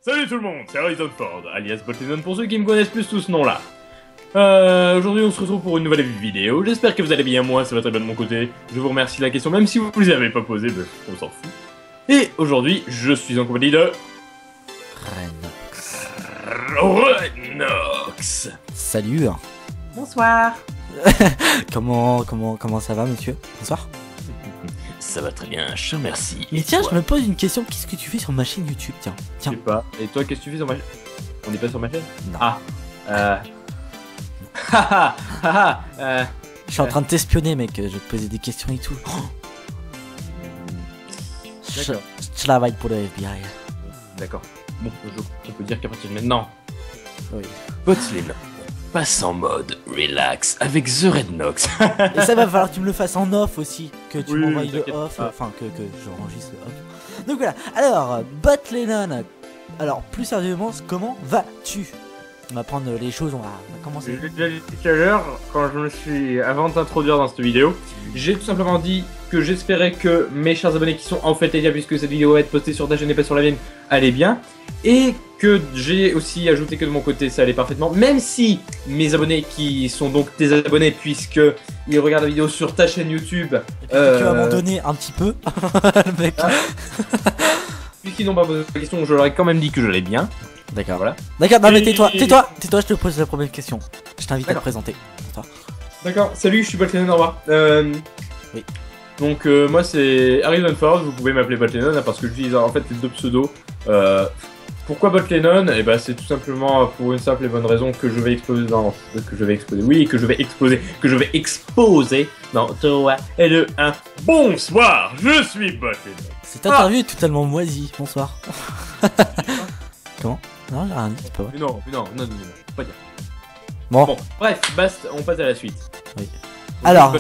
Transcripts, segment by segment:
Salut tout le monde, c'est Harrison Ford, alias Bolt Lennon pour ceux qui me connaissent plus sous ce nom-là. Aujourd'hui on se retrouve pour une nouvelle vidéo, j'espère que vous allez bien, moi ça va très bien de mon côté. Je vous remercie de la question, même si vous ne les avez pas posée, on s'en fout. Et aujourd'hui, je suis en compagnie de... Renox. Salut. Bonsoir. Comment ça va, monsieur? Bonsoir. Ça va très bien, je te remercie. Mais tiens, je me pose une question, qu'est-ce que tu fais sur ma chaîne YouTube? Tiens. Je sais pas. Et toi, qu'est-ce que tu fais sur ma chaîne? On n'est pas sur ma chaîne? Non. Je suis en train de t'espionner, mec, je vais te poser des questions et tout. Je travaille pour le FBI. D'accord. Bon, on peut dire qu'à partir de maintenant, Oui. Bolt Lennon passe en mode relax avec The Rednox. Et ça va falloir que tu me le fasses en off aussi, que tu Oui, m'envoies le t'inquiète off, pas. enfin que j'enregistre le off. Donc voilà, alors, Bolt Lennon, alors plus sérieusement, comment vas-tu? On va prendre les choses, on va commencer. Je l'ai déjà dit tout à l'heure, quand je me suis... Avant de t'introduire dans cette vidéo, j'ai tout simplement dit que j'espérais que mes chers abonnés qui sont en fait déjà, puisque cette vidéo va être postée sur ta chaîne et pas sur la mienne, allaient bien. Et que j'ai aussi ajouté que de mon côté ça allait parfaitement, même si mes abonnés qui sont donc tes abonnés, puisque ils regardent la vidéo sur ta chaîne YouTube... Tu vas m'en donner un petit peu, le mec. Puisqu'ils n'ont pas posé la question, je leur ai quand même dit que j'allais bien. D'accord, Voilà. D'accord, non mais Et- tais-toi, je te pose la première question. Je t'invite à te D'accord. présenter. D'accord, salut, je suis Bolt Lennon, au revoir. Oui. Donc moi c'est Harrison Ford, vous pouvez m'appeler Bolt Lennon, hein, parce que j'utilise en fait les deux pseudos. Pourquoi Bolt Lennon? Et bah c'est tout simplement pour une simple et bonne raison que je vais exposer dans... que je vais exposer dans 3 et 2, 1. Bonsoir, je suis Bolt Lennon. Cette interview est totalement moisie, bonsoir. Comment? Non, j'ai rien dit, c'est pas vrai. Mais non, faut pas dire. Bon, Bon, bref, basta, on passe à la suite. Oui. Donc, Alors.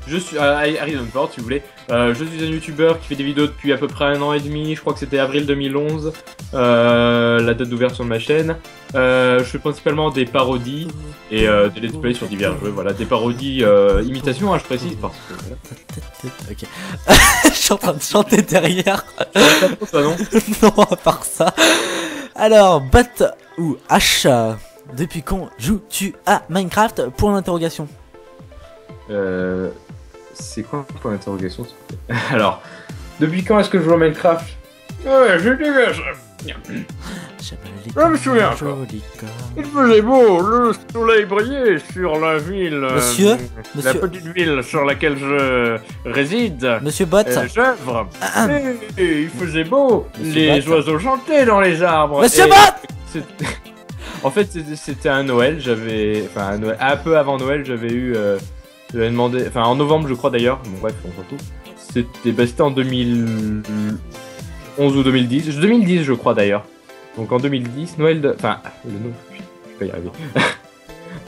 je suis Harrison Ford, si vous voulez. Je suis un youtubeur qui fait des vidéos depuis à peu près 1 an et demi. Je crois que c'était avril 2011, la date d'ouverture de ma chaîne. Je fais principalement des parodies et des let's play sur divers jeux. Voilà, des parodies imitations, hein, je précise, parce que voilà. Ok. Je suis en train de chanter derrière. Pas trop ça, non. Non, à part ça. Alors, Bot ou H, depuis quand joues-tu à Minecraft? Pour l'interrogation. C'est quoi le point d'interrogation, s'il vous plaît? Alors, depuis quand est-ce que je joue à Minecraft? Je dis Je me souviens encore. Il faisait beau, le soleil brillait sur la ville. Monsieur, La petite ville sur laquelle je réside. Monsieur Bot. J'œuvre. Et il faisait beau. Monsieur Les Bot. oiseaux chantaient dans les arbres. Monsieur Et Bot. En fait, c'était un Noël. Enfin, un peu avant Noël, j'avais eu. J'avais demandé. Enfin, en novembre, je crois d'ailleurs. Bon, bref, on s'en fout. C'était en 2011 ou 2010. 2010, je crois d'ailleurs. Donc en 2010, Noël de... Enfin, le nom, je vais pas y arriver.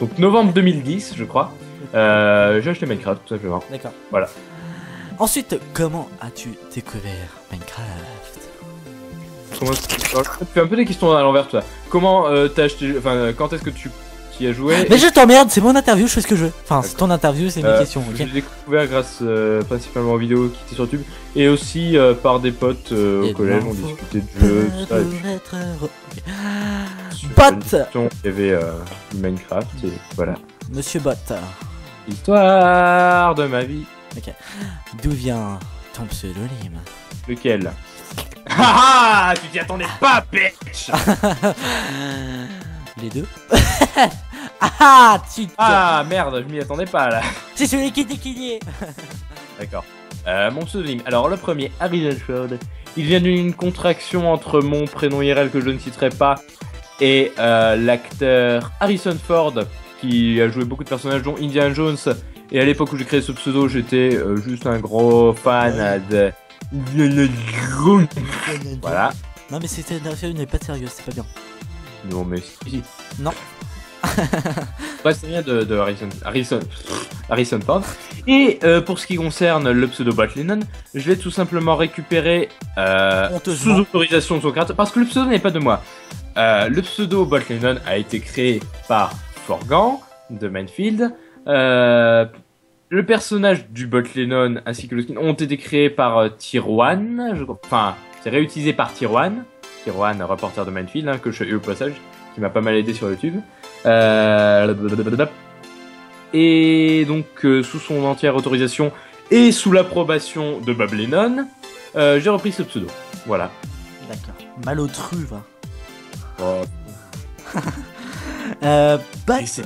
Donc novembre 2010, je crois. J'ai acheté Minecraft, tout simplement. D'accord. Voilà. Ensuite, comment as-tu découvert Minecraft? Comment... Alors, je fais un peu des questions à l'envers, tout ça. Comment t'as acheté... Enfin, quand est-ce que tu y as joué? Mais je t'emmerde, c'est mon interview, je fais ce que je veux. Enfin, c'est ton interview, c'est mes questions, J'ai ok? découvert grâce principalement aux vidéos qui étaient sur YouTube et aussi par des potes au collège, on discutait de jeux, tout ça. Et puis, Être heureux. Ok. sur Bot. une discussion, il y avait Minecraft et voilà. Monsieur Bot, Histoire de ma vie. d'où vient ton pseudonyme? Lequel? Haha, tu t'y attendais pas, bitch. Les deux. Ah, Ah merde, je m'y attendais pas là. c'est celui qui est décliné. D'accord. Mon pseudonyme. Alors le premier, Harrison Ford. Il vient d'une contraction entre mon prénom IRL que je ne citerai pas et l'acteur Harrison Ford qui a joué beaucoup de personnages dont Indiana Jones. Et à l'époque où j'ai créé ce pseudo, j'étais juste un gros fan de... Voilà. Non mais c'était n'est pas sérieux, c'est pas bien. Non mais si. Non. Bref, ça vient de Harrison Ford. Et pour ce qui concerne le pseudo Bolt Lennon, je l'ai tout simplement récupéré sous autorisation de son créateur, parce que le pseudo n'est pas de moi. Le pseudo Bolt Lennon a été créé par Forgan de Manfield le personnage du bot Lennon ainsi que le skin ont été créés par Tier1, enfin, c'est réutilisé par Tier1, reporter de Minefield, hein, que je salue au passage, qui m'a pas mal aidé sur YouTube. Et donc, sous son entière autorisation et sous l'approbation de Bob Lennon, j'ai repris ce pseudo. Voilà. D'accord. Malotru, va. Oh. Bat. Et c'est-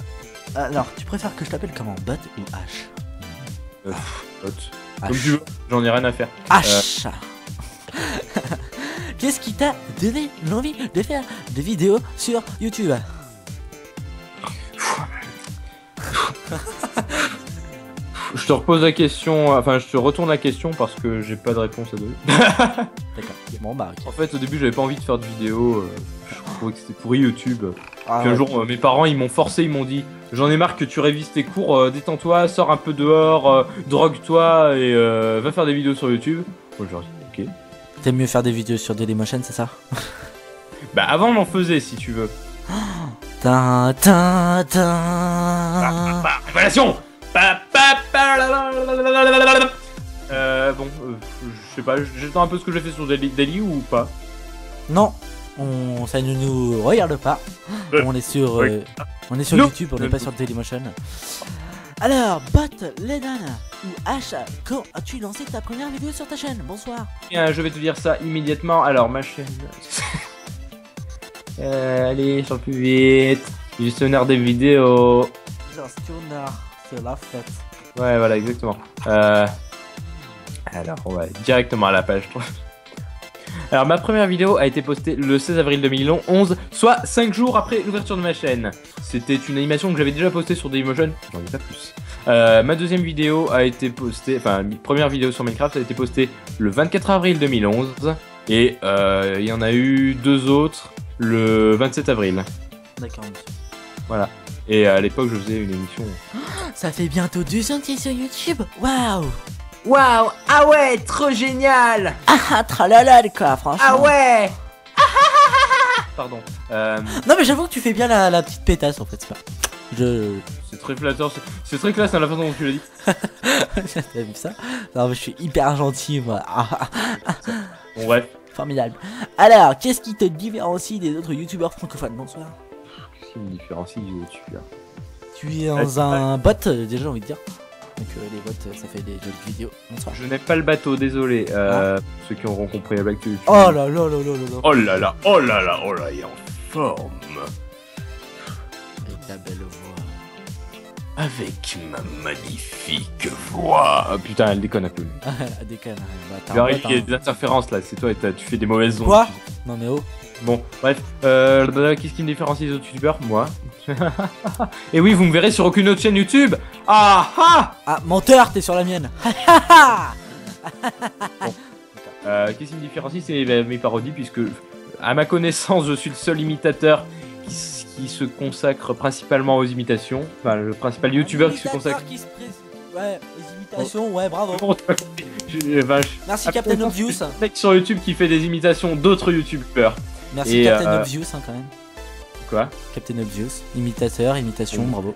Alors, tu préfères que je t'appelle comment, Bat ou H? Bot. Comme H. tu veux, j'en ai rien à faire. H. Qu'est-ce qui t'a donné l'envie de faire des vidéos sur YouTube? Je te repose la question, enfin je te retourne la question parce que j'ai pas de réponse à donner. D'accord. Bon bah ok. En fait au début j'avais pas envie de faire de vidéos, je trouvais que c'était pourri YouTube. Ah, Puis un ouais. jour mes parents ils m'ont forcé, ils m'ont dit j'en ai marre que tu révises tes cours, détends-toi, sors un peu dehors, drogue-toi et va faire des vidéos sur YouTube. Moi je leur dis ok. T'aimes mieux faire des vidéos sur Dailymotion, c'est ça? Bah avant j'en faisais si tu veux. Ta ta ta. Révélation. Bon, je sais pas, j'attends un peu ce que j'ai fait sur Daily ou pas. Non, ça ne nous regarde pas. On est sur, Oui. on est sur Non. YouTube, on n'est pas sur Dailymotion. Alors, Bot, Lennon ou H, quand as-tu lancé ta première vidéo sur ta chaîne? Bonsoir. Je vais te dire ça immédiatement. Alors, ma chaîne. Allez, sur le plus vite. Gestionnaire des vidéos. Gestionnaire, c'est la fête. Ouais, voilà, exactement. Alors, on va aller directement à la page 3. Alors, ma première vidéo a été postée le 16 avril 2011, soit 5 jours après l'ouverture de ma chaîne. C'était une animation que j'avais déjà postée sur Dailymotion, j'en ai pas plus. Ma deuxième vidéo a été postée, enfin, ma première vidéo sur Minecraft a été postée le 24 avril 2011. Et il y en a eu 2 autres le 27 avril. D'accord, monsieur. Voilà. Et à l'époque, je faisais une émission. Ça fait bientôt 2 ans que t'es sur YouTube. Waouh. Waouh! Ah ouais, trop génial! Ah, tralala, quoi, franchement. Ah ouais! Pardon. Non, mais j'avoue que tu fais bien la petite pétasse, en fait, c'est pas. C'est très flatteur, c'est très classe hein, la façon dont tu l'as dit. T'as vu ça? Non, mais je suis hyper gentil, moi. Bon, bref. Formidable. Alors, qu'est-ce qui te différencie des autres youtubeurs francophones? Bonsoir. Qu'est-ce qui me différencie du youtubeur? Tu es dans un bot, déjà, j'ai envie de dire. Donc, les bots, ça fait des jolies vidéos. Bonsoir. Je n'ai pas le bateau, désolé. Ceux qui auront compris la blague que tu. Oh là là là là là là. Oh là là, oh là là, oh là, il est en forme. Avec ta belle voix. Avec ma magnifique voix. Ah putain, elle déconne un peu. Déconne. Bah, t'as un J'arrive, bot, il y a hein. des interférences là, c'est toi, tu fais des mauvaises ondes. Quoi? Non, mais oh. Bon, bref, qu'est-ce qui me différencie des autres youtubeurs? Moi. Et oui, vous me verrez sur aucune autre chaîne YouTube. Ah ah. Ah, menteur, t'es sur la mienne. Qu'est-ce qui me différencie? C'est mes parodies, puisque, à ma connaissance, je suis le seul imitateur qui se consacre principalement aux imitations. Enfin, le principal youtubeur qui se consacre. Ouais, les imitations, ouais, bravo. Bon, t'as compris. Merci Captain Obvious. Un mec sur YouTube qui fait des imitations d'autres youtubeurs. Merci Et, Captain Obvious, hein, quand même. Quoi? Captain Obvious, imitateur, imitation, bravo.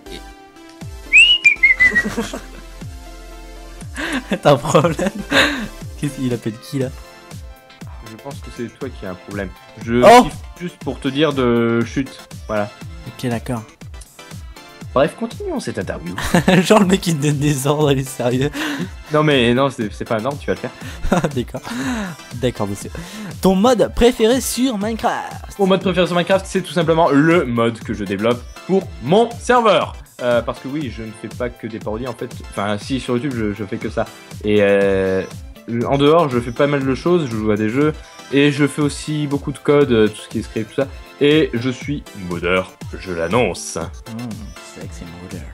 T'as un problème? Qu'est-ce qu'il appelle qui là? Je pense que c'est toi qui as un problème. Je Oh kiffe juste pour te dire de chute. Voilà. Ok, d'accord. Bref, continuons cette interview. Genre le mec qui te donne des ordres, il est sérieux. Non mais non, c'est pas un ordre, tu vas le faire. D'accord. D'accord, monsieur. Ton mode préféré sur Minecraft? Mon mode préféré sur Minecraft, c'est tout simplement le mode que je développe pour mon serveur. Parce que oui, je ne fais pas que des parodies en fait. Enfin, si sur YouTube, je fais que ça. Et en dehors, je fais pas mal de choses. Je joue à des jeux et je fais aussi beaucoup de code, tout ce qui est script, tout ça. Et je suis modeur, je l'annonce. C'est vrai que c'est modeur.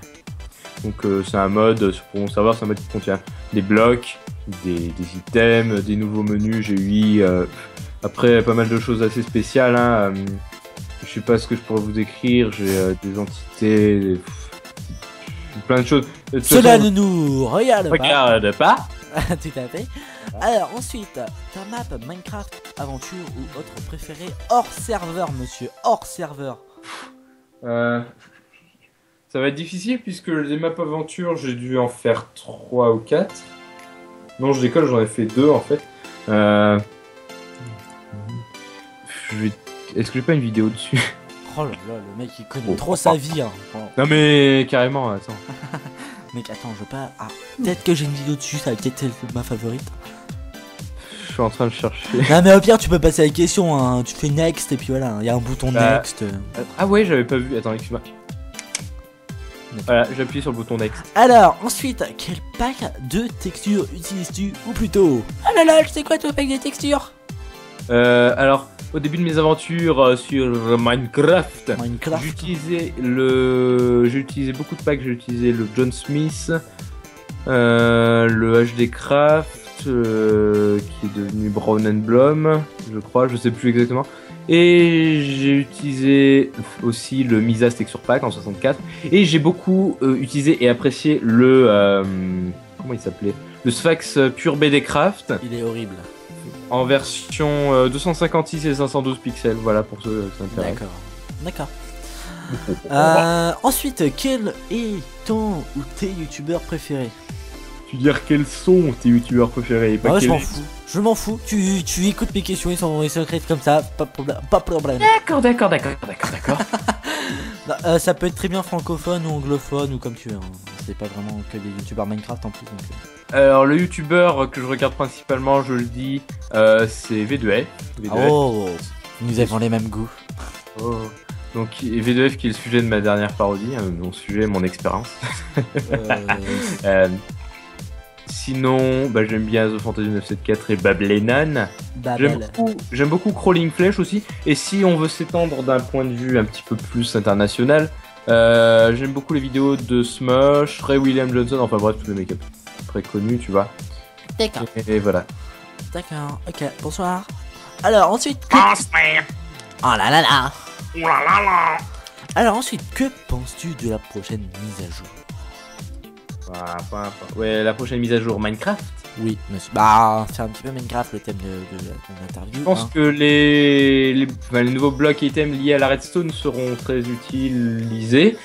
Donc c'est un mode pour mon serveur, c'est un mode qui contient des blocs, des items, des nouveaux menus GUI. Après, pas mal de choses assez spéciales. Hein, je sais pas ce que je pourrais vous écrire. J'ai des entités, plein de choses. De toute Cela façon, ne nous regarde pas. regarde pas. Tout à fait. Alors ensuite, ta map Minecraft aventure ou autre préférée hors serveur, monsieur, hors serveur. Ça va être difficile puisque les maps aventure, j'ai dû en faire 3 ou 4. Non, je décolle, j'en ai fait 2 en fait. Euh... Est-ce que j'ai pas une vidéo dessus? Oh là là, le mec il connaît Oh. trop sa vie. Hein. Oh. Non mais carrément, attends. Mec, attends, je veux pas. Ah, peut-être que j'ai une vidéo dessus, ça va peut-être être ma favorite. Je suis en train de chercher. Non, mais au pire, tu peux passer à la question. Hein. Tu fais next et puis voilà, il y a un bouton Bah, next. Ah ouais, j'avais pas vu. Attends, excuse-moi. Voilà, j'appuie sur le bouton next. Alors, ensuite, quel pack de textures utilises-tu ou plutôt? Ah là là, je sais quoi toi, pack de textures? Alors, au début de mes aventures sur Minecraft, Minecraft. j'ai utilisé beaucoup de packs. J'ai utilisé le John Smith, le HD Craft, qui est devenu Brown and Blom, je crois, je sais plus exactement. Et j'ai utilisé aussi le Misa's Texture Pack en 64. Et j'ai beaucoup utilisé et apprécié le comment il s'appelait, le Sphax Pure BD Craft. Il est horrible. En version 256 et 512 pixels, voilà pour ceux qui s'intéressent. D'accord. Ensuite, quel est ton ou tes youtubeurs préférés? Tu dire quels sont tes youtubeurs préférés et pas Ouais, quels... je m'en fous. Tu écoutes mes questions, ils sont secrètes comme ça, pas de problème. D'accord. Non, ça peut être très bien francophone ou anglophone ou comme tu veux. Hein. C'est pas vraiment que des youtubeurs Minecraft en plus. Donc, Alors le youtubeur que je regarde principalement, je le dis, c'est V2F. Oh, nous avons les mêmes goûts. Oh. Donc V2F qui est le sujet de ma dernière parodie, mon sujet, mon expérience. Sinon, bah, j'aime bien The Fantasy 974 et Bablenan. J'aime beaucoup Crawling Flesh aussi. Et si on veut s'étendre d'un point de vue un petit peu plus international, j'aime beaucoup les vidéos de Smush, Ray William Johnson, enfin bref, tous les make-up très connus, tu vois. D'accord. Et voilà. D'accord, ok, bonsoir. Alors ensuite... Oh là là là. Alors ensuite, que penses-tu de la prochaine mise à jour? Ouais, la prochaine mise à jour Minecraft. Oui, monsieur. Bah, c'est un petit peu Minecraft le thème de l'interview. Je pense que les nouveaux blocs et items liés à la redstone seront très utilisés.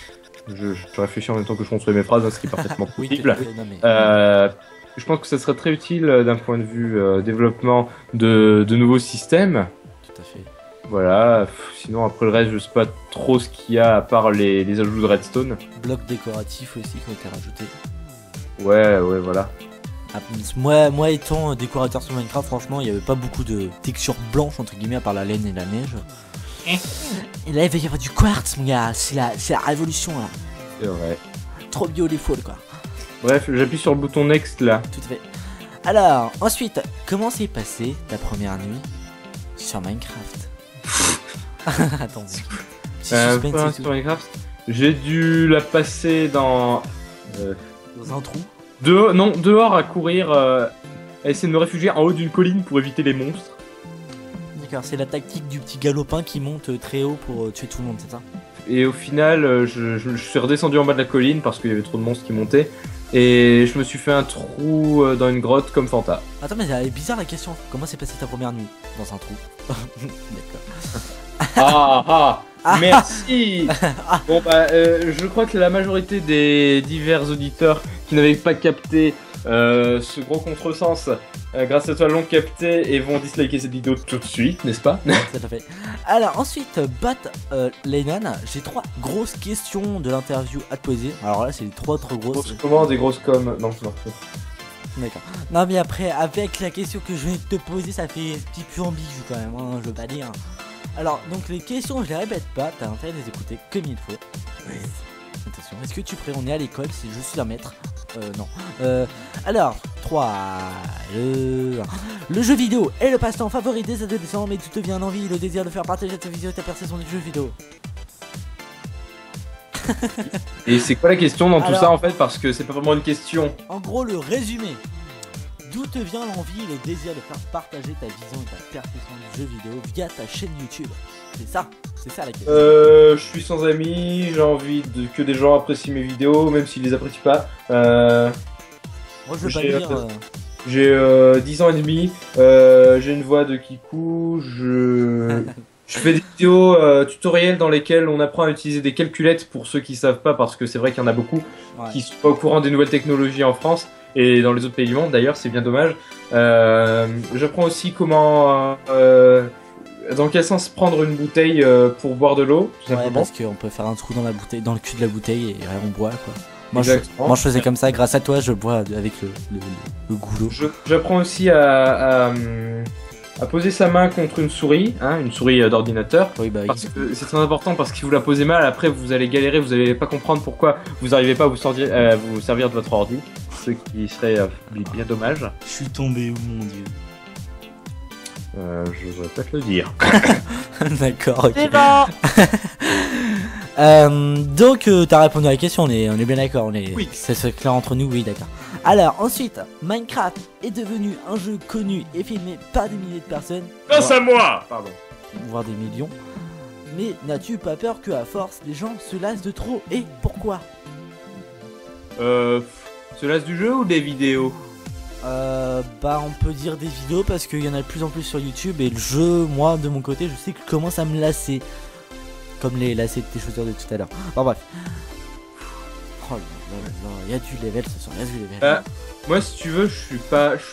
Je réfléchis en même temps que je construis mes phrases, hein, ce qui est parfaitement possible. Oui, non, mais... Je pense que ça serait très utile d'un point de vue développement de nouveaux systèmes. Tout à fait. Voilà, sinon après le reste, je sais pas trop ce qu'il y a à part les ajouts de redstone. Blocs décoratifs aussi qui ont été rajoutés. Ouais, voilà. Ah, moi étant décorateur sur Minecraft, franchement, il n'y avait pas beaucoup de textures blanches entre guillemets à part la laine et la neige. Et là, il va y avoir du quartz, mon gars. C'est la révolution là. C'est vrai. Trop beautiful quoi. Bref, j'appuie sur le bouton next là. Tout à fait. Alors, ensuite, comment s'est passée ta première nuit sur Minecraft? Attends. Sur Minecraft, j'ai dû la passer dans un trou. Dehors à courir, à essayer de me réfugier en haut d'une colline pour éviter les monstres. D'accord, c'est la tactique du petit galopin qui monte très haut pour tuer tout le monde, c'est ça? Et au final, je suis redescendu en bas de la colline parce qu'il y avait trop de monstres qui montaient. Et je me suis fait un trou dans une grotte comme Fanta. Attends, mais c'est bizarre la question. Comment s'est passée ta première nuit dans un trou? D'accord. Merci. Bon bah, je crois que la majorité des divers auditeurs qui n'avaient pas capté ce gros contresens, grâce à toi l'ont capté et vont disliker cette vidéo tout de suite, n'est-ce pas? Tout à fait. Alors ensuite, Lennon, j'ai 3 grosses questions de l'interview à te poser. Alors là, c'est les 3 trop grosses. Comment des grosses comme... Non, D'accord. Non mais après, avec la question que je vais te poser, ça fait un petit peu ambigu quand même, hein, je veux pas dire. Alors, donc les questions, je les répète pas, t'as intérêt à les écouter comme il faut. Oui. Attention, est-ce que tu es prêt? On est à l'école, c'est je suis un maître. Non. Alors, 3, le jeu vidéo est le passe-temps favori des adolescents, mais tout te vient l'envie, le désir de faire partager ta vision et ta perception du jeu vidéo. Et c'est quoi la question dans tout ça en fait? Parce que c'est pas vraiment une question. En gros, le résumé. D'où te vient l'envie et le désir de faire partager ta vision et ta perception du jeu vidéo via ta chaîne YouTube? C'est ça la question. Je suis sans amis, j'ai envie que des gens apprécient mes vidéos, même s'ils les apprécient pas. Moi je veux pas dire... J'ai 10 ans et demi, j'ai une voix de Kikou, Je fais des vidéos tutoriels dans lesquelles on apprend à utiliser des calculettes pour ceux qui savent pas, parce que c'est vrai qu'il y en a beaucoup Ouais. qui sont pas au courant des nouvelles technologies en France et dans les autres pays du monde. D'ailleurs, c'est bien dommage. J'apprends aussi comment, dans quel sens prendre une bouteille pour boire de l'eau, tout Ouais, simplement. parce qu'on peut faire un trou dans la bouteille, dans le cul de la bouteille et on boit quoi. Moi Exactement. moi je faisais comme ça, grâce à toi je bois avec le goulot. J'apprends aussi à poser sa main contre une souris, hein, une souris d'ordinateur. Oui bah oui. Parce que c'est très important, parce que si vous la posez mal, après vous allez galérer, vous allez pas comprendre pourquoi vous n'arrivez pas à vous servir de votre ordi, ce qui serait bien dommage. Je suis tombé où mon dieu. Je voudrais pas te le dire. D'accord, ok. C'est bon. Donc t'as répondu à la question, on est bien d'accord, Oui. c'est clair entre nous, oui d'accord. Alors ensuite, Minecraft est devenu un jeu connu et filmé par des milliers de personnes, Grâce à moi. Pardon. voire des millions. Mais n'as-tu pas peur que à force les gens se lassent de trop, et pourquoi? Se lasse du jeu ou des vidéos? Bah on peut dire des vidéos parce qu'il y en a de plus en plus sur YouTube et le jeu, moi de mon côté, je sais que je commence à me lasser. Comme les lacets de tes chaussures de tout à l'heure. Enfin bref. Oh là là là là, il y a du level ce soir, il y a du level. Moi, si tu veux, je suis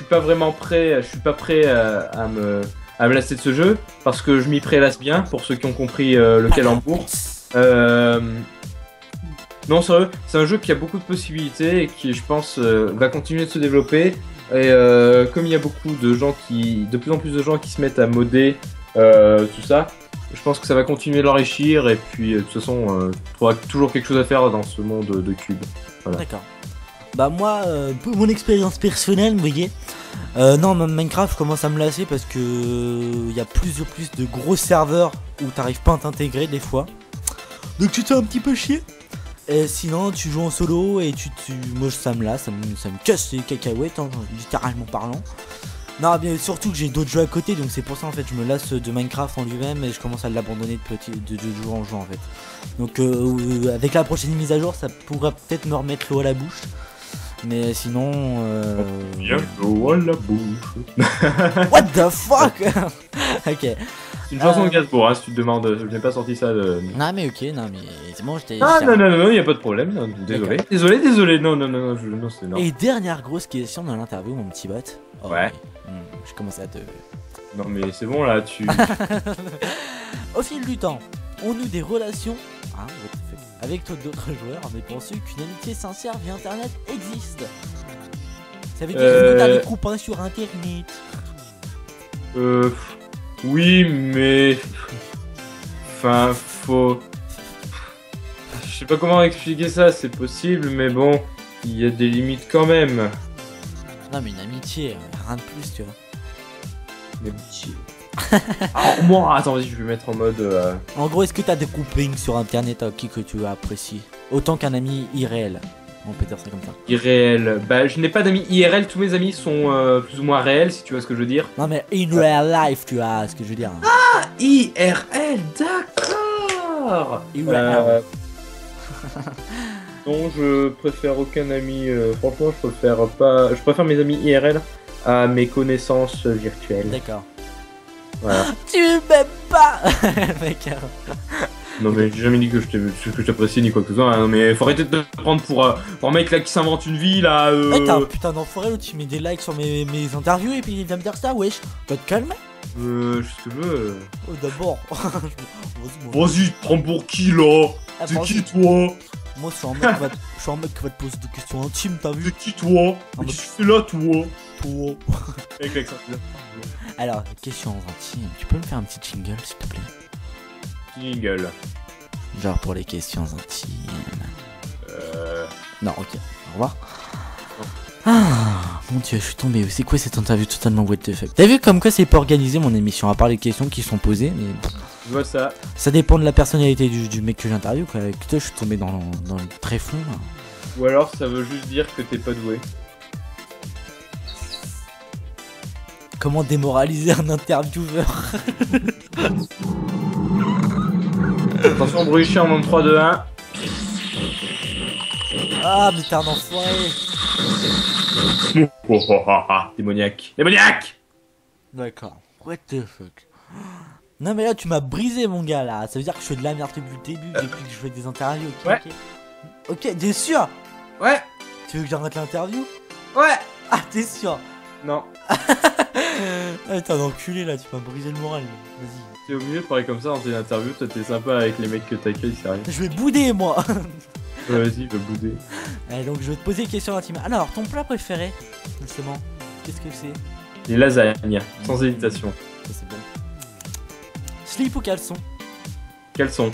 pas vraiment prêt, je suis pas prêt à me lasser de ce jeu, parce que je m'y prélasse bien, pour ceux qui ont compris le calembour. Non, sérieux, c'est un jeu qui a beaucoup de possibilités et qui, je pense, va continuer de se développer. Et comme il y a beaucoup de gens de plus en plus de gens qui se mettent à modder tout ça, je pense que ça va continuer de l'enrichir. Et puis, de toute façon, il faudra toujours quelque chose à faire dans ce monde de cube. Voilà. D'accord. Bah moi, pour mon expérience personnelle, vous voyez, non, Minecraft, je commence à me lasser parce que il y a plus de gros serveurs où t'arrives pas à t'intégrer des fois. Donc tu te fais un petit peu chier. Et sinon, tu joues en solo et moi ça me lasse, ça me casse les cacahuètes, hein, littéralement parlant. Non, bien surtout que j'ai d'autres jeux à côté, donc c'est pour ça en fait je me lasse de Minecraft en lui-même et je commence à l'abandonner de jour en jour en fait. Donc avec la prochaine mise à jour, ça pourra peut-être me remettre l'eau à la bouche. Mais sinon. Bien l'eau à la bouche. What the fuck. Ok. C'est une chanson de Gainsbourg, hein, si tu te demandes, je n'ai pas sorti ça de. Non mais ok, non mais c'est bon, j'étais. Ah non, y a pas de problème, non, désolé. Désolé, non, c'est non. Et dernière grosse question dans l'interview, mon petit bot. Oh, Ouais. oui. Je commence à te. Non mais c'est bon là, tu. Au fil du temps, on noue des relations avec d'autres joueurs, mais penses-tu qu'une amitié sincère via internet existe? Ça veut dire que t'as des copains sur internet. Oui, mais. Enfin, faut. Je sais pas comment expliquer ça, c'est possible, mais bon, il y a des limites quand même. Non, mais une amitié, rien de plus, tu vois. Une amitié. Alors, moi, attends, vas-y, je vais mettre en mode. En gros, est-ce que t'as des copains sur internet qui que tu apprécies autant qu'un ami irréel? On peut dire ça comme ça. Irréel. Bah, je n'ai pas d'amis IRL, tous mes amis sont plus ou moins réels, si tu vois ce que je veux dire. Non, mais in real life, tu vois ce que je veux dire. IRL, d'accord. IRL. Non, je préfère aucun ami. Franchement, je préfère mes amis IRL à mes connaissances virtuelles. D'accord. Voilà. Tu m'aimes pas. Mec. Non mais j'ai jamais dit que je t'apprécie ni quoi que ce soit. Hein. Non mais faut arrêter de te prendre pour un mec là qui s'invente une vie là. Ouais, t'es un putain d'enfoiré où tu mets des likes sur mes interviews et puis il vient me dire ça, wesh. Tu vas te calmer. Je sais ce que je veux. Oh, d'abord. Vas-y, te prends pour qui là? Ah, C'est qui toi? Moi, je suis un mec qui va te poser des questions intimes, t'as vu? C'est qui toi? Ah, Qu'est-ce que tu fais là toi? Toi. Avec l'accent. Alors, question intime. Tu peux me faire un petit jingle, s'il te plaît? Jingle. Genre pour les questions intimes. Non, ok. Au revoir. Ah, mon dieu, je suis tombé. C'est quoi cette interview totalement what the fuck? T'as vu comme quoi c'est pas organisé mon émission, à part les questions qui sont posées, mais Je vois ça. ça dépend de la personnalité du mec que j'interviewe, quoi. Avec toi, je suis tombé dans le tréfonds. Là. Ou alors ça veut juste dire que t'es pas doué. Comment démoraliser un intervieweur? Attention, bruit chien en 3, 2, 1. Ah, mais t'es un enfoiré. Démoniaque. Démoniaque. D'accord. What the fuck? Non mais là tu m'as brisé mon gars là. Ça veut dire que je fais de la merde depuis le début, depuis que je fais des interviews. Ok, Ouais. Ok, t'es sûr? Ouais. Tu veux que j'arrête l'interview? Ouais. Ah t'es sûr? Non. Ah t'es un enculé là, tu m'as brisé le moral. Vas-y. C'est au mieux de parler comme ça dans tes interviews. Toi, t'es sympa avec les mecs que t'accueilles, sérieux. Je vais bouder moi. Vas-y, va bouder. Allez, donc je vais te poser une question intime. Alors, ton plat préféré, justement, qu'est-ce que c'est? Les lasagnes, sans hésitation. Ça c'est bon. Slip ou caleçon? Caleçon,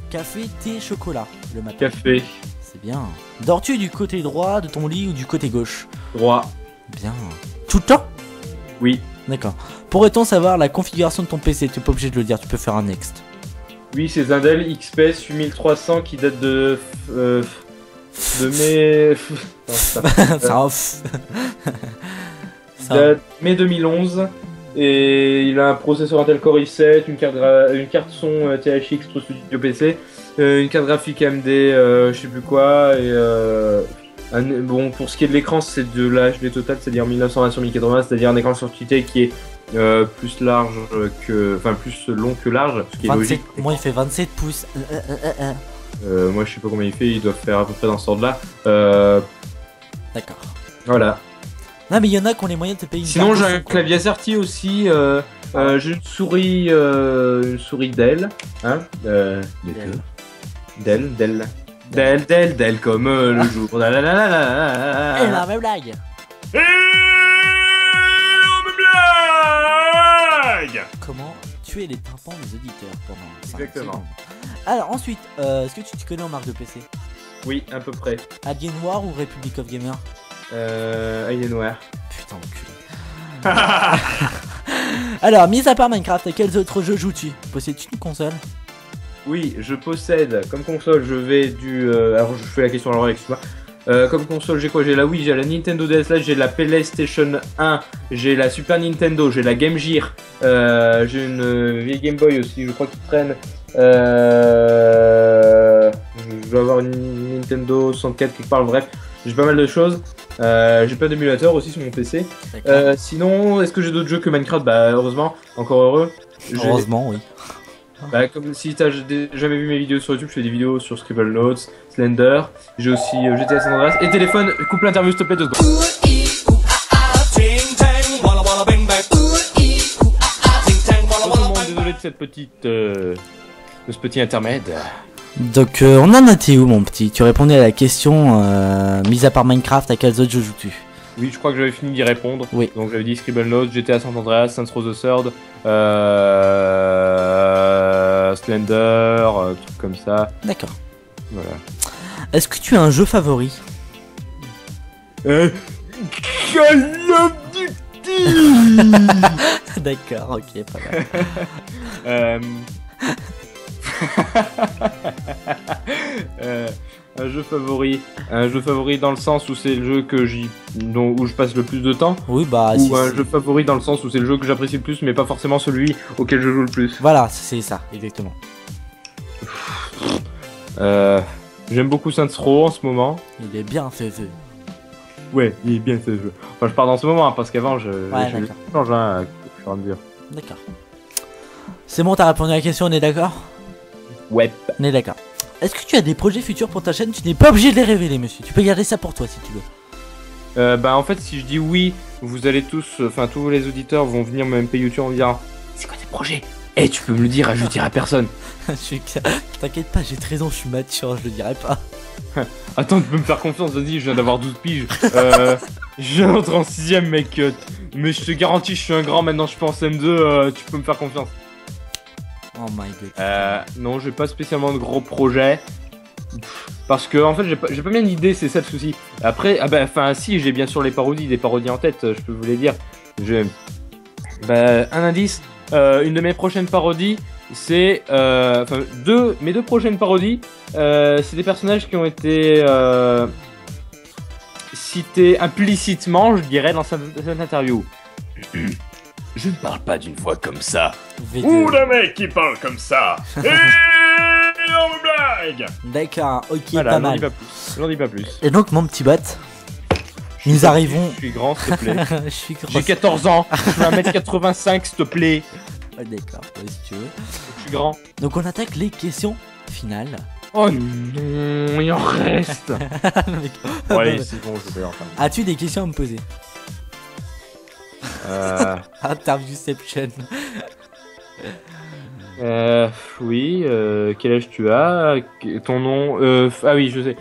Café, thé, chocolat, le matin. café, C'est bien. Dors-tu du côté droit de ton lit ou du côté gauche? droit. Bien. Tout le temps? Oui. D'accord. Pourrait-on savoir la configuration de ton PC? Tu n'es pas obligé de le dire, tu peux faire un next. Oui, c'est un Dell XPS 8300 qui date de mai. Non, ça. Ça off. Mai 2011. Et il a un processeur Intel Core i7, une carte son THX Pro Studio PC, une carte graphique AMD, je sais plus quoi. Et bon, pour ce qui est de l'écran, c'est de l'HD total, c'est-à-dire 1920 sur 1080, c'est-à-dire un écran sur Tite qui est plus large que, enfin plus long que large, ce qui est 27, logique. moi il fait 27 pouces. Moi je sais pas combien il fait, il doit faire à peu près dans ce ordre-là. D'accord. Voilà. Non mais il y en a qui ont les moyens de te payer une Sinon carte j'ai de un son, quoi. clavier AZERTY aussi, j'ai une souris Dell, hein, Dell, comme le jour. Et la même blague. Comment tuer les tympans des auditeurs pendant 5 Exactement. secondes. Alors ensuite, est-ce que tu te connais en marque de PC? Oui, à peu près. Alienware ou Republic of Gamer? Alienware. Putain enculé. Alors, mis à part Minecraft, à quels autres jeux joues-tu? Possèdes-tu une console? Oui, je possède comme console, je vais du. Alors je fais la question à l'oreille, excuse-moi. Comme console, j'ai quoi? J'ai la Wii, j'ai la Nintendo DS Lite, j'ai la PlayStation 1, j'ai la Super Nintendo, j'ai la Game Gear, j'ai une vieille Game Boy aussi, je crois qu'il traîne. Je dois avoir une Nintendo 64 quelque part, bref, j'ai pas mal de choses. J'ai plein d'émulateurs aussi sur mon PC. Sinon, est-ce que j'ai d'autres jeux que Minecraft? Bah, heureusement, encore heureux. Heureusement, oui. Bah, comme si t'as jamais vu mes vidéos sur YouTube, je fais des vidéos sur Scribble Notes, Slender, j'ai aussi GTA San Andreas et téléphone, coupe l'interview s'il te plaît 2 secondes. Désolé de cette petite de ce petit intermède. Donc on en était où mon petit? Tu répondais à la question mis à part Minecraft, à quels autres jeux joues-tu? Oui, je crois que j'avais fini d'y répondre. Oui. Donc j'avais dit Scribble Notes, GTA San Andreas, Saints Row the Third, Slender, trucs comme ça. D'accord. Voilà. Est-ce que tu as un jeu favori? Call of Duty. D'accord, ok, pas mal. Un jeu favori dans le sens où c'est le jeu que où je passe le plus de temps, Oui, bah ou un jeu favori dans le sens où c'est le jeu que j'apprécie le plus mais pas forcément celui auquel je joue le plus. Voilà, c'est ça, exactement. J'aime beaucoup Saints Row en ce moment. Il est bien fait feu. Ouais, il est bien ce jeu. Enfin, je parle dans ce moment hein, parce qu'avant je d'accord. change hein, au fur et à mesure. D'accord. C'est bon, t'as répondu à la question, on est d'accord? Ouais. On est d'accord. Est-ce que tu as des projets futurs pour ta chaîne? Tu n'es pas obligé de les révéler, monsieur. Tu peux garder ça pour toi si tu veux. Bah en fait si je dis oui, vous allez tous, enfin tous les auditeurs vont venir me MP YouTube en me disant c'est quoi tes projets? Eh tu peux me le dire, je le dirai à personne. T'inquiète pas, j'ai 13 ans, je suis mature, je le dirai pas. Attends, tu peux me faire confiance, vas-y, je viens d'avoir 12 piges. Je viens d'entrer en 6ème mec, mais je te garantis, je suis un grand maintenant, je suis pas en CM2, tu peux me faire confiance. Oh my god. Non, j'ai pas spécialement de gros projets. Parce que en fait j'ai pas bien d'idée, c'est ça le souci. Après, enfin si, j'ai bien sûr des parodies en tête, je peux vous les dire. Un indice, une de mes prochaines parodies, c'est mes deux prochaines parodies, c'est des personnages qui ont été cités implicitement, je dirais, dans cette interview. Je ne parle pas d'une voix comme ça. V2. Ou d'un mec qui parle comme ça. Et on me blague. D'accord, ok, Voilà, pas j'en mal. dis pas plus. J'en dis pas plus. Et donc, mon petit bot, nous arrivons. Je suis grand, s'il te plaît. Je suis J'ai 14 ans, je fais 1m85, s'il te plaît. D'accord, ouais, si tu veux. Je suis grand. Donc on attaque les questions finales. Oh non, il en reste. Bon, allez, c'est bon, je vais en faire. As-tu des questions à me poser? Interviewception. Oui, quel âge tu as? Ton nom? Ah oui, je sais.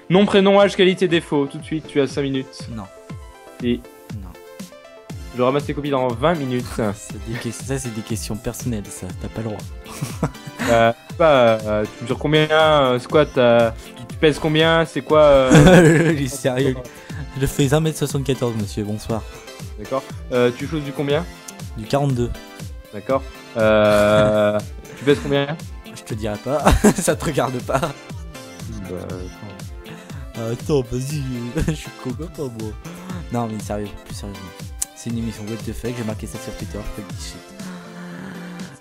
Nom, prénom, âge, qualité, défaut. Tout de suite, tu as 5 minutes. Non. Et Non. je ramasse tes copies dans 20 minutes. Ça, c'est des questions personnelles, ça. T'as pas le droit. Tu mesures combien? C'est quoi tu pèses combien? C'est quoi Il est sérieux. Je fais 1m74, monsieur. Bonsoir. D'accord. Tu choses du combien? Du 42. D'accord. Tu pèses combien? Je te dirai pas. Ça te regarde pas. Attends, vas-y. Je suis coco pas moi. Non, mais sérieux, plus sérieusement. C'est une émission what the fuck. J'ai marqué ça sur Twitter. Fuck this shit.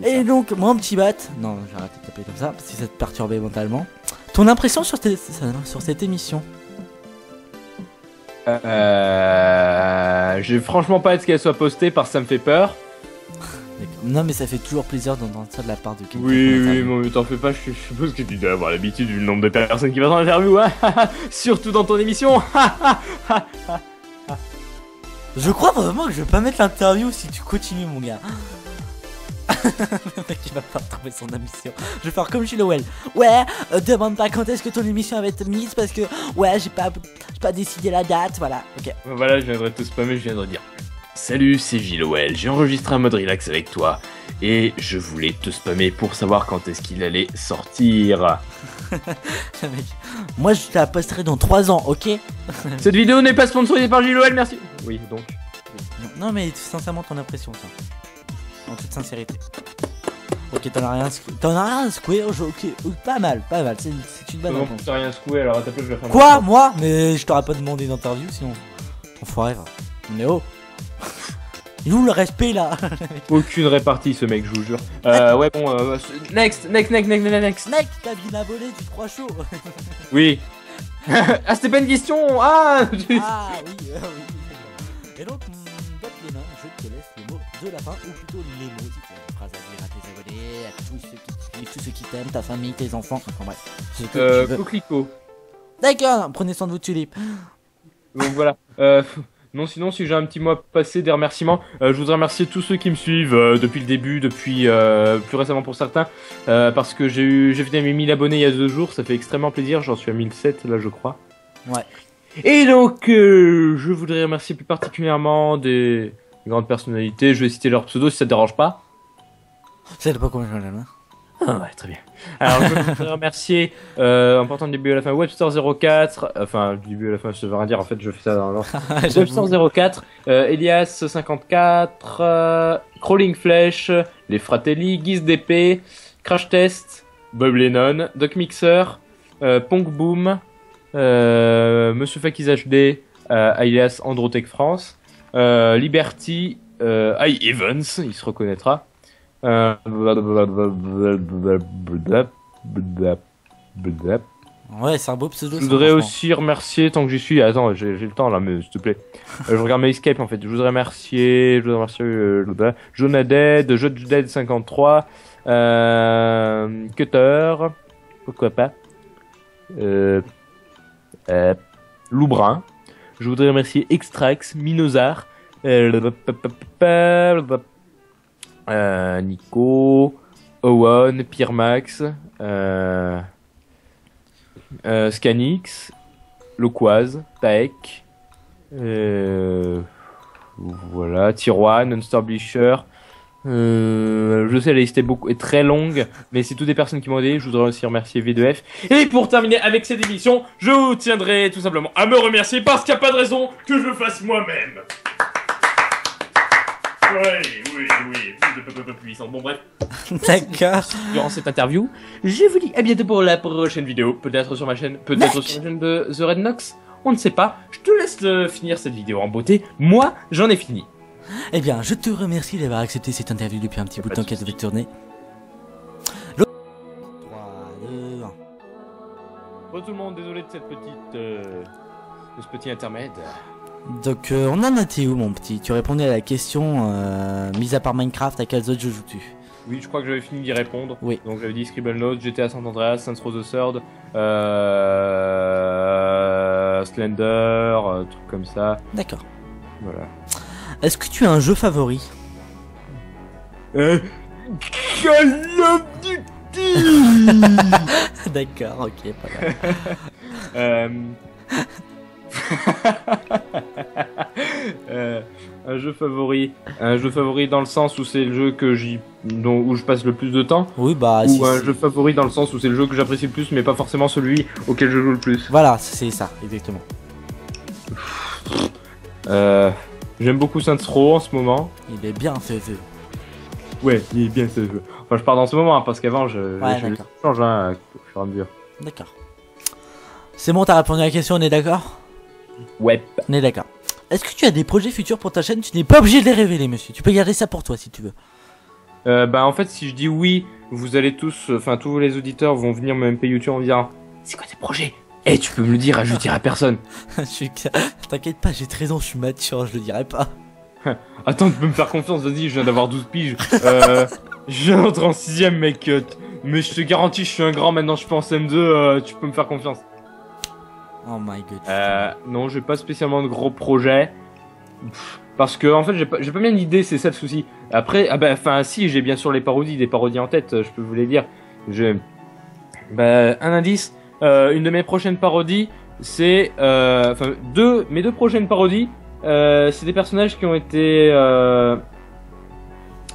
Et donc, mon petit bat. Non, j'ai arrêté de taper comme ça. Si ça te perturbait mentalement. Ton impression sur cette émission? J'ai franchement pas hâte qu'elle soit postée parce que ça me fait peur. Non, mais ça fait toujours plaisir d'entendre ça de la part de quelqu'un. Oui, mais t'en fais pas, je suppose que tu dois avoir l'habitude du nombre de personnes qui vont dans l'interview, hein. Surtout dans ton émission. Je crois vraiment que je vais pas mettre l'interview si tu continues, mon gars. Le mec il va pas retrouver son émission. Je vais faire comme Gilles Well. Ouais, demande pas quand est-ce que ton émission va être mise parce que ouais, j'ai pas décidé la date, voilà. Ok. Voilà, je viendrai te spammer, je viendrai dire. Salut, c'est Gilles Well, j'ai enregistré un mode relax avec toi et je voulais te spammer pour savoir quand est-ce qu'il allait sortir. Mec, moi je te la posterai dans 3 ans, ok? Cette vidéo n'est pas sponsorisée par Gilles Well, merci. Oui, donc. Non mais sincèrement ton impression, ça. En toute sincérité. Ok, t'en as rien à secouer, ok, pas mal, c'est une bonne réponse. T'as rien secoué, alors à ta place je vais faire. Quoi, moi? Mais je t'aurais pas demandé d'interview sinon. Enfoiré, va. Mais oh. Il est où le respect là? Aucune répartie ce mec, je vous jure. Ouais bon, next, t'as bien abonné du 3 chaud. Oui. Ah c'était pas une question. Ah oui, oui. Et donc, botte les mains, je te laisse les mots de la fin, ou plutôt les mots, si tu as une phrase à dire à tes abonnés, à tous ceux qui te suivent, tous ceux qui t'aiment, ta famille, tes enfants, enfin bref. Ce que tu veux. Coquelicot. D'accord, prenez soin de vos tulipes. Donc voilà. Non, sinon, si j'ai un petit mot à passer, des remerciements, je voudrais remercier tous ceux qui me suivent depuis le début, depuis plus récemment pour certains, parce que j'ai fait mes 1000 abonnés il y a 2 jours, ça fait extrêmement plaisir, j'en suis à 1007 là je crois. Ouais. Et donc, je voudrais remercier plus particulièrement des grandes personnalités, je vais citer leur pseudo si ça te dérange pas. Ça pas comment je l'aime. Ah ouais, très bien. Alors, je voudrais remercier, en partant du début à la fin, Webster04, enfin, du début à la fin, je veux rien dire, en fait, je fais ça dans l'ordre. Webster04, Elias54, Crawling Flesh, Les Fratelli, Guise d'épée, Crash Test, Bob Lennon, Doc Mixer, Punk Boom, Monsieur Fakiz HD, alias Androtech France, Liberty, I Evans, il se reconnaîtra. Ouais, c'est un beau pseudo. Je voudrais aussi remercier, tant que j'y suis, attends, j'ai le temps là, mais s'il te plaît. Je regarde mes escapes en fait. Je voudrais remercier Jonaded, Judge 53, Cutter, pourquoi pas, Loubrun. Je voudrais remercier Extrax, Minosar, Nico, Owen, Piermax, Scanix, Loquaz, Taek, voilà, Tiroine, Unstablisher. Je sais la liste est très longue, mais c'est toutes des personnes qui m'ont aidé. Je voudrais aussi remercier V2F. Et pour terminer avec cette émission, je vous tiendrai tout simplement à me remercier parce qu'il n'y a pas de raison que je le fasse moi-même. Oui, puissant. Bon bref. D'accord. Durant cette interview, je vous dis à bientôt pour la prochaine vidéo. Peut-être sur ma chaîne, peut-être sur la chaîne de The Red Nox. On ne sait pas. Je te laisse finir cette vidéo en beauté. Moi, j'en ai fini. Eh bien, je te remercie d'avoir accepté cette interview depuis un petit bout de temps qu'elle devait tourner. 3, 2, 1. Bon tout le monde, désolé de cette petite, de ce petit intermède. Donc on en était où mon petit? Tu répondais à la question, mis à part Minecraft, à quels autres jeux joues-tu? Oui, je crois que j'avais fini d'y répondre. Oui. Donc j'avais dit Scribblenauts, GTA San Andreas, Saints Row the Third, Slender, trucs comme ça. D'accord. Voilà. Est-ce que tu as un jeu favori? Call of Duty. D'accord, ok, pas mal. Un jeu favori dans le sens où c'est le jeu que où je passe le plus de temps, Oui, bah, ou un jeu favori dans le sens où c'est le jeu que j'apprécie le plus mais pas forcément celui auquel je joue le plus. Voilà, c'est ça, exactement. J'aime beaucoup Saints Row en ce moment. Il est bien fait. Ouais, il est bien ce jeu. Enfin, je parle dans ce moment parce qu'avant je change au fur et à mesure. D'accord. C'est bon, t'as répondu à la question, on est d'accord? Ouais. On est d'accord. Est-ce que tu as des projets futurs pour ta chaîne? Tu n'es pas obligé de les révéler, monsieur. Tu peux garder ça pour toi si tu veux. Bah en fait, si je dis oui, vous allez tous, enfin tous les auditeurs vont venir me MP YouTube en me disant c'est quoi tes projets? Eh, tu peux me le dire, je dirai à personne. T'inquiète pas, j'ai 13 ans, je suis mature, je le dirai pas. Attends, tu peux me faire confiance, vas-y, je viens d'avoir 12 piges. Je viens d'entrer en 6ème, mec. Mais je te garantis, je suis un grand maintenant, je suis en CM2, tu peux me faire confiance. Oh my god. Non, j'ai pas spécialement de gros projets. Parce que, en fait, j'ai pas bien d'idée, c'est ça le souci. Après, si, j'ai bien sûr les parodies, des parodies en tête, je peux vous les dire. Un indice, une de mes prochaines parodies, c'est, mes deux prochaines parodies, c'est des personnages qui ont été,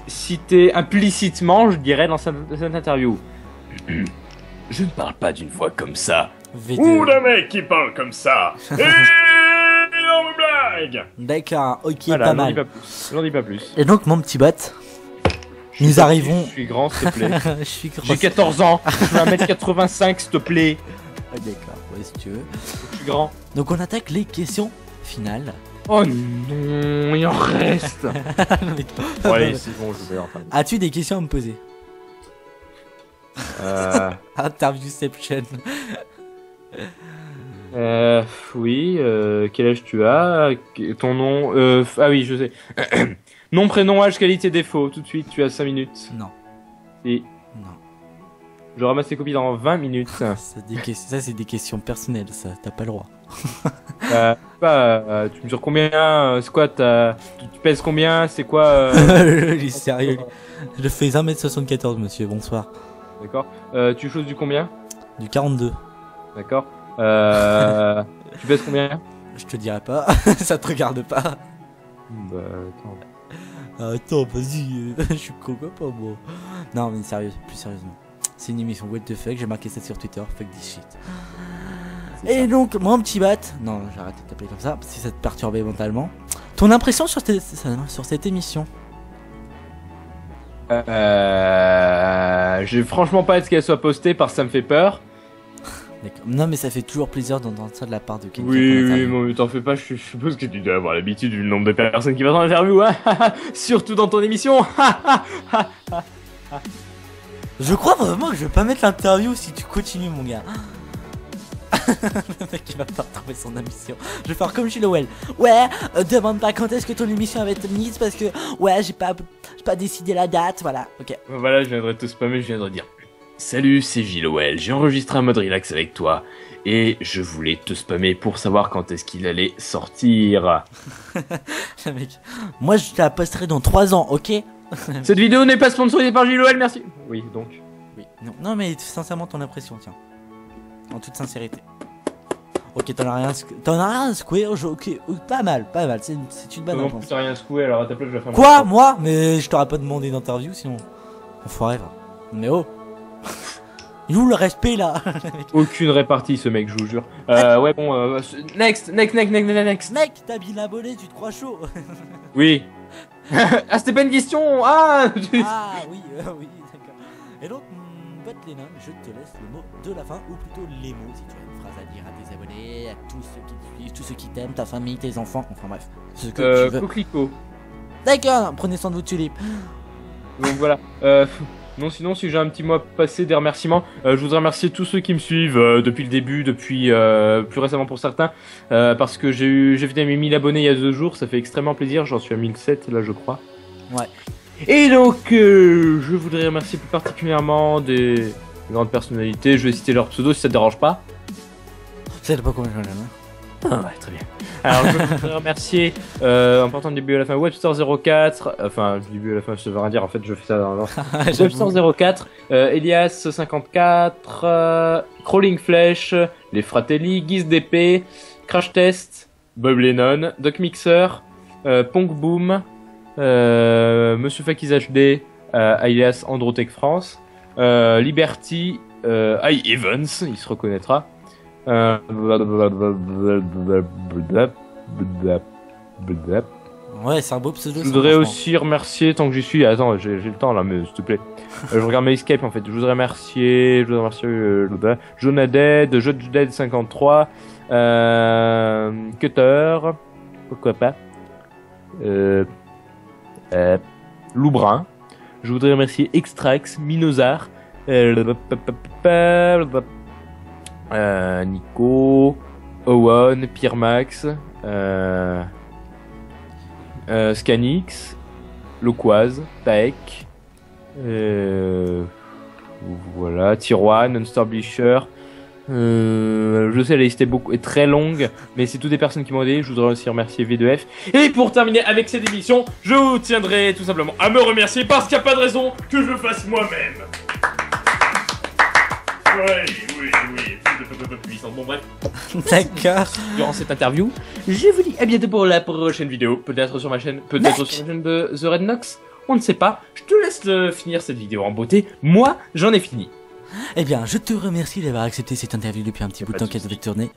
cités implicitement, je dirais, dans cette interview. Je ne parle pas d'une voix comme ça. Ou d'un mec qui parle comme ça. Énorme blague. D'accord, ok, voilà, pas mal. J'en dis pas plus. Et donc, mon petit bot, nous arrivons... Je suis grand, s'il te plaît. Je suis grand. J'ai 14 ans, je fais 1m85, s'il te plaît. Ah, d'accord, ouais, si tu veux. Je suis grand. Donc, on attaque les questions finales. Oh non, il en reste. Bon, allez, c'est bon, je vais enfin. As-tu des questions à me poser? Interviewception. Oui, quel âge tu as? Ton nom? Ah oui, je sais. Nom, prénom, âge, qualité, défaut. Tout de suite, tu as 5 minutes. Non. Et... Non. Je ramasse tes copies dans 20 minutes. Ça, c'est des questions personnelles, ça. T'as pas le droit. Tu mesures combien? C'est quoi tu pèses combien? C'est quoi Il est sérieux. Je fais 1m74, monsieur. Bonsoir. D'accord. Tu choses du combien? Du 42. D'accord. Tu pèses combien? Je te dirai pas. Ça te regarde pas. Bah, attends. Attends, vas-y. Je suis con pas moi. Non, mais sérieux, plus sérieusement. C'est une émission what the fuck. J'ai marqué ça sur Twitter. Fuck this shit. Et ça. Donc, mon petit bat. Non, j'arrête de t'appeler comme ça. Si ça te perturbait mentalement. Ton impression sur cette émission? J'ai franchement pas hâte qu'elle soit postée parce que ça me fait peur. D'accord. Non, mais ça fait toujours plaisir d'entendre ça de la part de quelqu'un. Oui, mais t'en fais pas, je suppose que tu dois avoir l'habitude du nombre de personnes qui vont dans l'interview, hein. Surtout dans ton émission. Je crois vraiment que je vais pas mettre l'interview si tu continues, mon gars. Le mec il va pas retrouver son émission. Je vais faire comme Gilles Lowell. Ouais, demande pas quand est-ce que ton émission va être mise parce que ouais, j'ai pas décidé la date, voilà. Ok. Voilà, je viendrai te spammer, je viendrai dire. Salut, c'est Gilles Lowell, j'ai enregistré un mode relax avec toi et je voulais te spammer pour savoir quand est-ce qu'il allait sortir. Mec, moi je te la posterai dans 3 ans, ok? Cette vidéo n'est pas sponsorisée par Gilles Lowell, merci. Oui, donc. Oui, non mais sincèrement ton impression, tiens. En toute sincérité. Ok, t'en as rien à secouer, ok, pas mal, c'est une bonne réponse. T'as rien secoué, alors à ta place je vais faire. Quoi, moi? Mais je t'aurais pas demandé d'interview sinon. Enfoiré, va. Mais oh. Il est où le respect là? Aucune répartie ce mec, je vous jure. Ouais bon, next. Mec, t'as bien abonné, tu te crois chaud? Oui. Ah c'était pas une question. Ah oui, oui, d'accord. Et donc, Bot Lennon, je te laisse le mot de la fin, ou plutôt les mots, si tu as une phrase à dire à tes abonnés, à tous ceux qui te suivent, tous ceux qui t'aiment, ta famille, tes enfants, enfin bref, ce que tu veux. Coquelicot. D'accord, prenez soin de vos tulipes. Donc voilà. Non, sinon, si j'ai un petit mot à passer des remerciements, je voudrais remercier tous ceux qui me suivent depuis le début, depuis plus récemment pour certains, parce que j'ai fait mes 1000 abonnés il y a 2 jours, ça fait extrêmement plaisir, j'en suis à 1007 là je crois. Ouais. Et donc, je voudrais remercier plus particulièrement des grandes personnalités, je vais citer leur pseudo si ça te dérange pas. Ça pas combien j'en ai. Ah ouais, très bien. Alors, je voudrais remercier, en partant du début à la fin, Webster04, enfin, du début à la fin, ça veut rien dire, en fait, je fais ça dans Webster04, Elias54, Crawling Flash, Les Fratelli, Guise d'épée, Crash Test, Bob Lennon, Doc Mixer, Punk Boom, Monsieur Fakiz HD, alias Androtech France, Liberty, I Evans, il se reconnaîtra. Ouais, c'est un beau pseudo. Je voudrais aussi remercier, tant que j'y suis, attends, j'ai le temps là, mais s'il te plaît. Je regarde mes escapes en fait. Je voudrais remercier Jonaded, Judge 53, Cutter, pourquoi pas, Loubrun. Je voudrais remercier Extrax, Minosar, Nico, Owen, Pierre Max, Scanix, Loquaz, Taek, voilà, Tiroir, Nonstar Blisher. Je sais la liste est très longue, mais c'est toutes des personnes qui m'ont aidé. Je voudrais aussi remercier V2F. Et pour terminer avec cette émission, je vous tiendrai tout simplement à me remercier parce qu'il n'y a pas de raison que je le fasse moi-même. Oui. Puissant. Bon, bref. D'accord. Durant cette interview, je vous dis à bientôt pour la prochaine vidéo. Peut-être sur ma chaîne, peut-être sur la chaîne de The Red Nox. On ne sait pas. Je te laisse finir cette vidéo en beauté. Moi, j'en ai fini. Eh bien, je te remercie d'avoir accepté cette interview depuis un petit bout de temps qu'elle devait tourner.